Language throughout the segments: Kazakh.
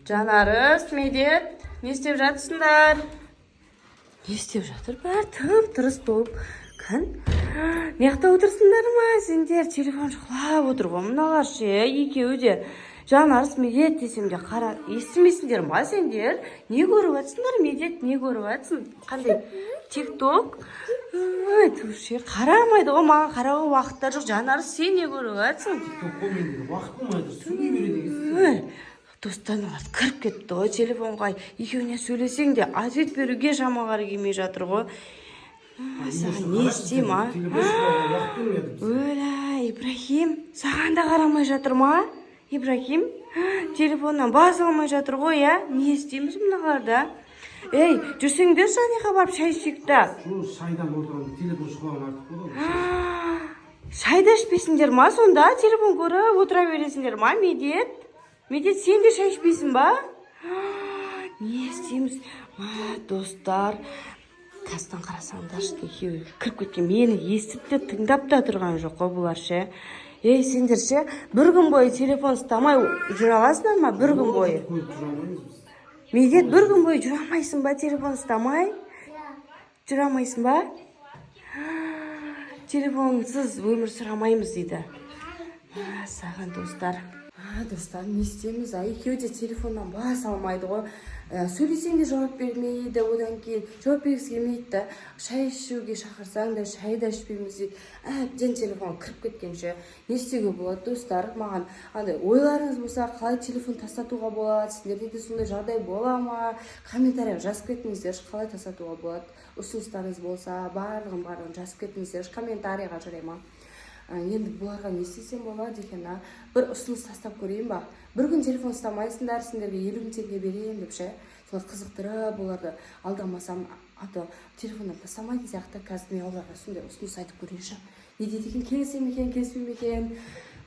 Жанарыс, Медет, не істеп жатсыңдар? Не істеп жатыр? Бәрі тып-тырыс болып. Кін? Мияқта отырсыңдар ма? Сендер телефон шұқылап отыр ғой. Мыналар ше, екеуі де. Жанарыс, Медет десем де қара. Естімейсіңдер ма сендер? Не көріп жатсыңдар, Медет? Не көріп жатсың? Қандай? Тик-ток? Ой, тұруше, қарамайды ғой, маған қарауға уақыттар жоқ. Жанарыс, сен не көріп жатсың? Тик-ток қой менде, уақыт болмайды, сөйлей береді екенсің. Достаналар кіріп кетті ғой телефонға. Екеуіне сөйлесең де ответ беруге шамалары келмей жатыр ғой. Саған не істеймін, а? Өлә, Ибрахим, саған да қарамай жатыр ма? Ибрахим, телефоннан бас алмай жатыр ғой, я? Не істейміз мыналарда? Ей, жүрсеңдер Жаниға барып шай ішейік та. Шайдан отырған телефон шұқылаған артық болды ғой. Шайда ішпейсіңдер ма сонда? Телефон көріп отыра бересіңдер ма, Медет? Медет, сен де шай ішпейсің ба? Не істейміз? Достар, қаздан қарасаңдаршы, екеуі кіріп кеткен. Мені естіп те тыңдап та тұрған жоқ қой бұлар ше. Ей, сендер ше, бір күн бойы телефон ұстамай жүре аласыңдар ма? Бір күн бойы. Медет, бір күн бойы жүре алмайсың ба телефон ұстамай? Жүре алмайсың ба? Телефонсыз өмір сүрамаймыз дейді. Саған достар. Достар, не істейміз? Екеуі де телефоннан бас алмайды ғой. Сөйлесең де жауап бермейді, одан кейін жауап бергісі келмейді. Шай ішуге шақырсаң да шай да ішпейміз дейді. Әбден телефон кіріп кеткенше. Не істеуге болады, достар? Маған ойларыңыз болса, қалай телефон тастатуға болады? Сендерде де сондай жағдай бола ма? Комментария жазып кетіңіздерші, қалай тастатуға болады? Ұсыныстарыңыз болса, барлығын жазып кетіңіздерші, комментарияға жарай ма? Енді бұларға не істесем болады екен, бір ұсыныс тастап көрейін ба? Бір күн телефон ұстамайсыңдар, сендерге 50 000 теңге берейін деп ше. Солар қызықтырып, оларды алдамасам, телефоннан тастамайтын сияқты қазір мен оларға сондай ұсыныс айтып көрейінші. Не дейді екен, келісе ме екен, келіспей ме екен?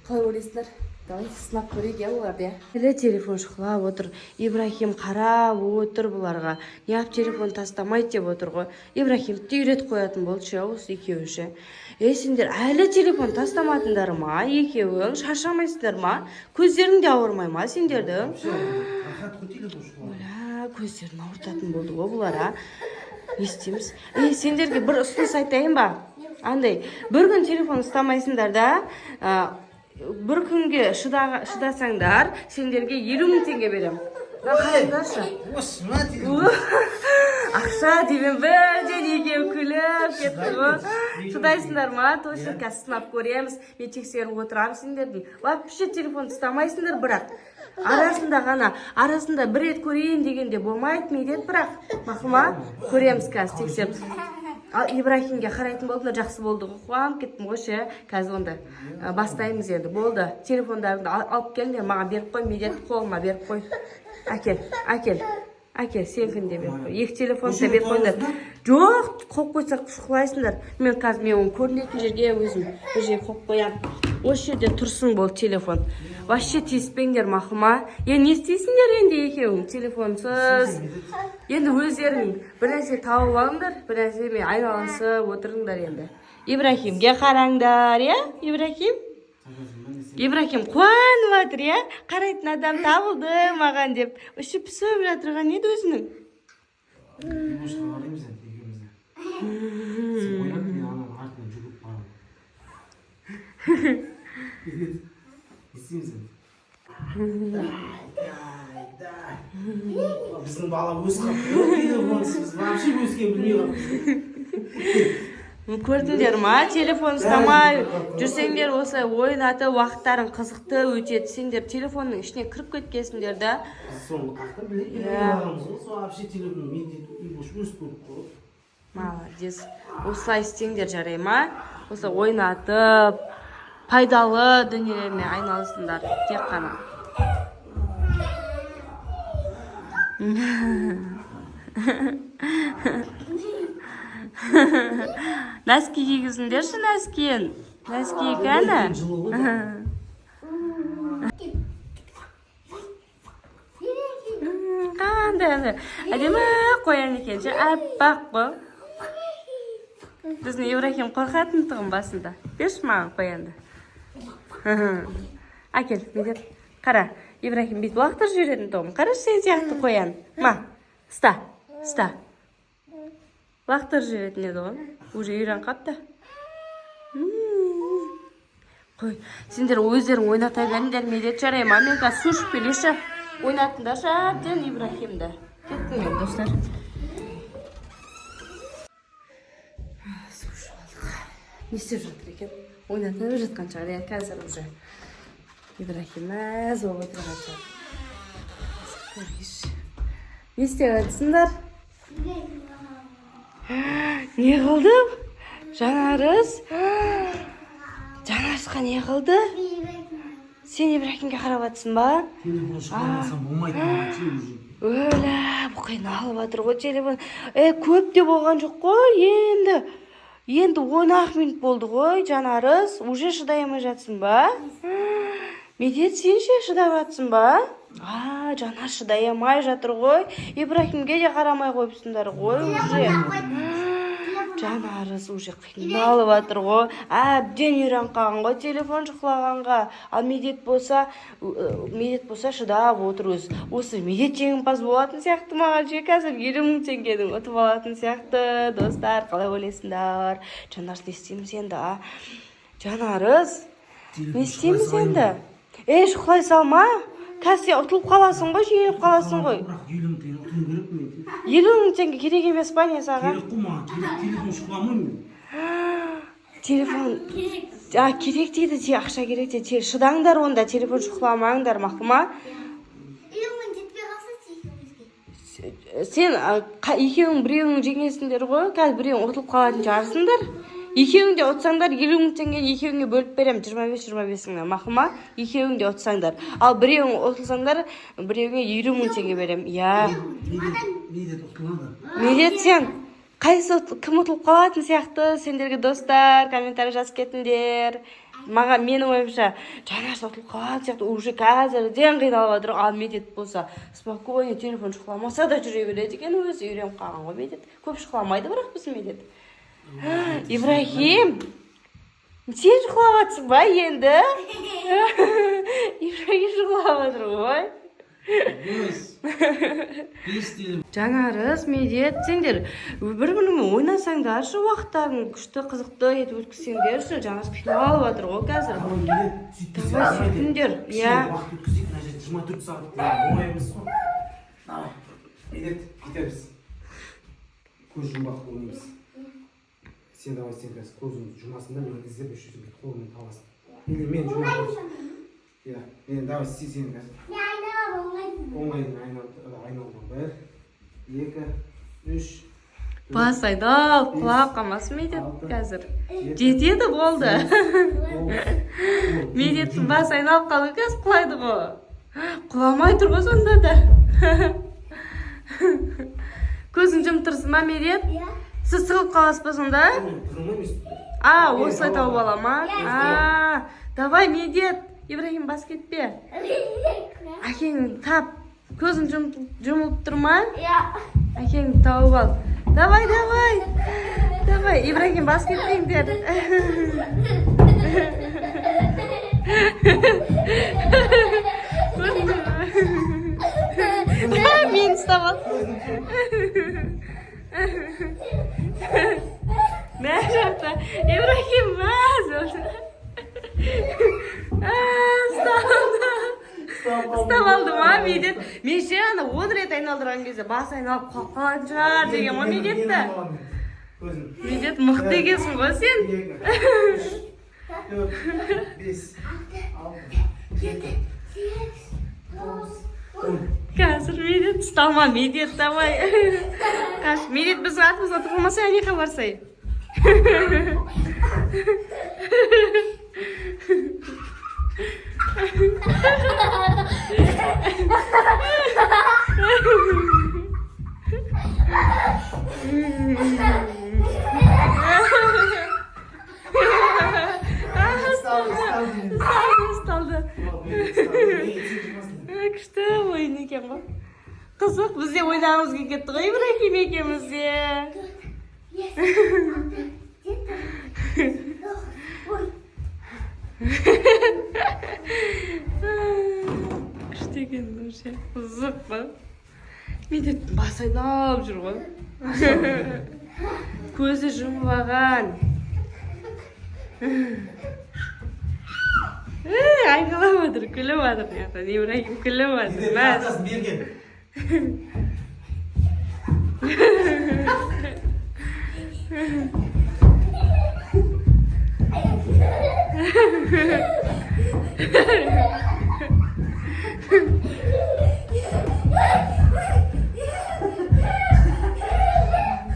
Қалай ойлайсыңдар? Давай сынап көрейік, оларды. Әлі телефон шұқылап отыр. Ибрахим қарап отыр бұларға. Неғып телефон тастамайды деп отыр ғой. Ибрахимді үйрет қоятын болды ше, осы екеуі ше. Сендер әлі телефон тастамадыңдар ма? Екеуің шаршамайсыңдар ма? Көздерің де ауырмай ма сендердің? Көздерін ауыртатын болды ғой бұлар, не істейміз? Сендерге бір ұсыныс айтайын ба? Андай, бір күн телефон ұстамайсыңдар да, бір күнге шыдасаңдар, сендерге 50 000 теңге берем. Ақша деймін, бірден екеу күліп кетті ғой. Шыдайсыңдар ма? Точно қазір сынап көреміз. Мен тексеріп отырамын сендердің. Вообще телефон ұстамайсыңдар, бірақ арасында бір рет көрейін дегенде болмайды, Медет, бірақ мақұл, көреміз қазір тексеріп. Ибрахимге қарайтын болды, жақсы болды ғой, қуанып кеттім ғой ше. Қазір онда бастаймыз енді. Болды, телефондарыңды алып келіңдер, маған беріп қой, Медет, қолыма беріп қой. Әкел, сенкін де беріп қой. Екі телефонды беріп қойыңдар. Жоқ, қойып қойсақ шұқылайсыңдар. Мен қазір оны көрінетін жерге өзім бір жерге қойып қоям. Осы жерде тұрсын бол телефон. Вообще тиіспеңдер, мақұл ма? Не істейсіңдер енді екеуің телефонсыз? Енді өздерің бір нәрсе тауып алыңдар, бір нәрсемен айналысып отырыңдар енді. Ибрахимге қараңдар, Ибрахим? Ибрахим қуанып жатыр, қарайтын адам табылды маған деп. Үшіп пісіп жатырған еді өзінің. Демошқа қараймыз енді екеумізді. Сен ойнадың, мен ананың артынан жүгіп барамын. Не істейміз енді? Біздің бала өз қапты. Біз вообще өскен білмей қапты. Көрдіңдер ма? Телефон ұстамай жүрсеңдер, осылай ойнатып, уақыттарын қызықты өтеді. Сендер телефонның ішіне кіріп кеткенсіңдер да. Біз соны қақтар білейік. Сол вообще телефон мен өз көріп қойып. Молодец. Осылай істеңдер жарай ма? Осылай ойнатып, пайдалы дүниелермен айналысыңдар тек қана. Нәски кигізіңдерші, нәскиін. Нәски кәні? Қандай әдемі қоян екен ше, әппақ қой. Біздің Ибрахим қорқатын тұғын басында. Берші маған қоянды. Әкел, Медет. Қара, Ибрахим бүйтіп лақтырып жіберетін тұғым. Қарашы сен сияқты қоян. Ұста. Лақтырып жіберетін еді ғой. Уже үйрен қапты. Қой, сендер өздерің ойната беріңдер, медет жарайма. Мен қазір су ішіп келеші. Ойнатыңдаршы әбден Ибрахимді. Кеттіңдер, достар. Су ішіп алдық. Не істеп жатыр екен? Ойнатып жатқан шығар, иә, қазір уже. Ибрахим мәз болып отырған шығар. Не істеп жатсыңдар? Не қылды? Жанарыс? Жанарысқа не қылды? Сен Ибрахимге қарап жатсың ба? Телефон шықпасам болмайды уже. Өлә, бұл қиналып жатыр ғой телефон. Көп те болған жоқ қой, енді 10 минут болды ғой, Жанарыс. Уже шыдай алмай жатсың ба? Медет, сен ше шыдап жатсың ба? Жанар шыдай алмай жатыр ғой. Ибрахимге де қарамай қойыпсыңдар ғой уже. Жанарыс уже қиналып жатыр ғой. Әбден үйреніп қалған ғой телефон шықлағанға. Ал медет болса шыдап отыр өзі. Осы медет жеңімпаз болатын сияқты маған ше қазір 20 мың теңгенің ұтып алатын сияқты. Достар, қалай ойлайсыңдар? Жанарыс, не істейміз енді? Жанарыс, не істейміз енді? Шықлай салма. Қазір сен ұтылып қаласың ғой, жеңіліп қаласың ғой. 50 мың теңге керек емес па не саған? Керек қой маған, телефон шықламаймын. Телефон керек дейді, ақша керек дейді. Шыдаңдар онда, телефон шықламаңдар, мақұл. Сен екеуің біреуің жеңесіңдер ғой, қазір біреуің ұтылып қалатын жарсыңдар. Екеуің де ұтсаңдар 50 мың теңгені екеуіңе бөліп берем, 25-25-іңнен, мақұл ма? Екеуің де ұтсаңдар. Ал біреуің ұтылсаңдар, біреуіңе 50 мың теңге берем. Медет, сен кім ұтылып қалатын сияқты? Сендерге достар, комментарий жазып кетіңдер. Маған менің ойымша Жанарыс ұтылып қалатын сияқты, уже қазірден қиналып жатыр. Ал медет болса, спокойно телефон шықламаса да жүре береді екен, өзі үйреніп қалған ғой медет. Көп шықламайды бірақ біз медет. Ибрахим, сен жұқлап жатсың ба енді? Ибрахим жұқлап жатыр ғой. Жанарыс, медет, сендер бір-біріңмен ойнасаңдаршы, уақыттарын күшті қызықты етіп өткізсеңдерші. Жанарыс қиналып жатыр ғой қазір. Давай сөйтіңдер. Уақыт өткізейік, 24 сағат ойымыз ғой. Медет, кетеміз. Көз жұмбақ ойымыз. Сен давай, сен қазір көзіңді жұмасында, мен іздеп үшізім қолыммен таласың. Мен жұмасың. Мен давай, сен қазір. Оңайдың айналған бір, 2, 3. Бас айдал, құлап қалмасын медет қазір. Жетеді болды. Медеттің бас айналып қалу қазір құлайды ғой. Құламай тұр ғой сонда да. Көзің жұмып тұрсың ма, медет? Сіз сығылып қаласыз ба сонда? Осылай тауып ала ма? Давай, медет. Ибрахим, бас кетпе. Әкеңді тап. Көзің жұмылып тұр ма? Әкеңді тауып ал. Давай. Ибрахим, бас кетпеңдер. Мен ұстап ал. Мә жақта. Ибрахим, мәз олды. Ұстап алды ма, медет? Мен ше 10 рет айналдырған кезде бас айналып қалатын шығар деген ма медетті? Медет мықты екенсің ғой сен? 4, 5, 6, 7, 8, 10. Қазір медет ұсталма, медет, давай. Медет біздің атымызға тығылмаса, әнеқа барсай. Күшті ойын екен ғой. Қызық, біз де ойнағымыз кетті ғой, Ибрахим екеуміз де. Күшті деген вообще қызық па? Медеттің басы айналып жүр ғой. Көзі жұмбаған. Айқалап отыр, күліп отыр. Ибрахим күліп отыр. Атасын берген.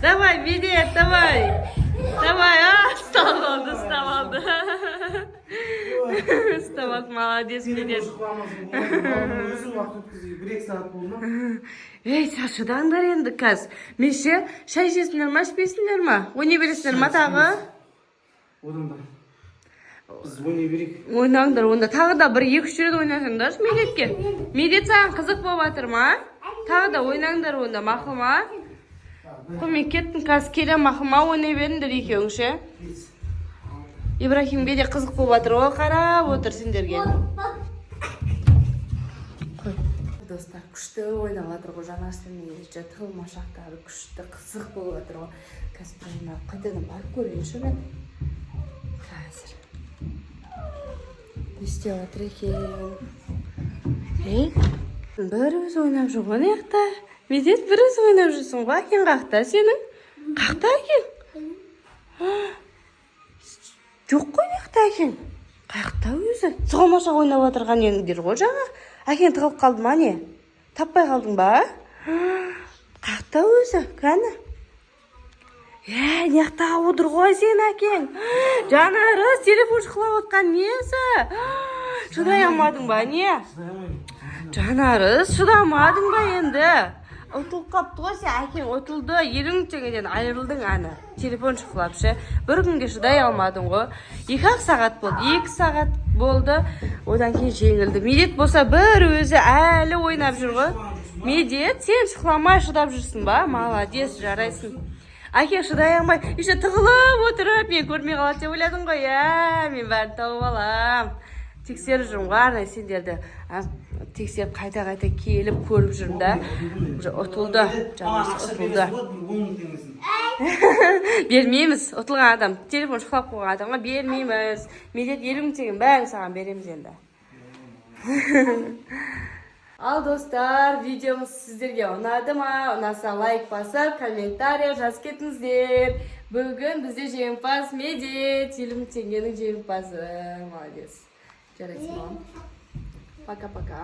Давай, Медет, давай. Давай, ұстап алды. Ұстап алды, молодец, Медет. Өзі уақыт өткізуге 1-2 сағат болды ма? Ей, шашыдаңдар енді қазір. Меше, шай ішесіңдер ма, ішпейсіңдер ма? Ойнай бересіңдер ма тағы? Одан да біз ойнай берейік. Ойнаңдар, онда тағы да 1-2 рет ойнасаңдаршы Медетке. Медет саған қызық болып жатыр ма? Тағы да ойнаңдар онда, мақұл ма? Мен кеттім, қазір келем, мақұл ма? Ойнай беріңдер екеуің ше. Ибрахимге де қызық болып жатыр ғой, қарап отыр сендерге. Достар, күшті ойнап жатыр ғой, жанарсымен тығылмашақтары күшті қызық болып жатыр ғой. Қазір қайтадан барып көрейінші мен. Қазір. Не істеп жатыр екен? Бір өзі ойнап жүр ғой, неқта? Медет бір өзі ойнап жүрсің ғой, әкең қақта сенің? Қақта әкең? Жоқ қой, неқта әкең? Қақта өзі? Тығылмашақ ойнап отырған ендер ғой жаңа? Әкең тығылып қалды ма не? Таппай қалдың ба? Қақта өзі, кәні? Неқта отыр ғой сен әкең? Жанарыс, телефон шықылап отқан несі? Шыдай алмадың ба, не? Жанарыс, шыдамадың ба енді? Ұтылып қапты ғой сен, әкең ұтылды, 20 теңгеден айырылдың әні. Телефон шықылап ше. Бір күнге шыдай алмадың ғой. 2 сағат болды, 2 сағат болды. Одан кейін жеңілді. Медет болса бір өзі әлі ойнап жүр ғой. Медет, сен шықыламай шыдап жүрсің ба? Молодец, жарайсың. Әкең шыдай алмай, еще тығылып отырып, мен көрмей қалады деп ойладың ғой. Мен бәрін тауып алам. Тексеріп жүрмін ғой, арнайы сендерді тексеріп қайта-қайта келіп көріп жүрмін да. Ұтылды, жанасы ұтылды. Бермейміз, ұтылған адам, телефон шықлап қойған адамға бермейміз. Медет 20 теңге бәрін саған береміз енді. Ал достар, видеомыз сіздерге ұнады ма? Ұнаса лайк басып, комментария жазып кетіңіздер. Бүгін бізде жеңімпаз Медет, 20 теңгенің жеңімпазы. Молодец. Жарайсың мам. Пока-пока.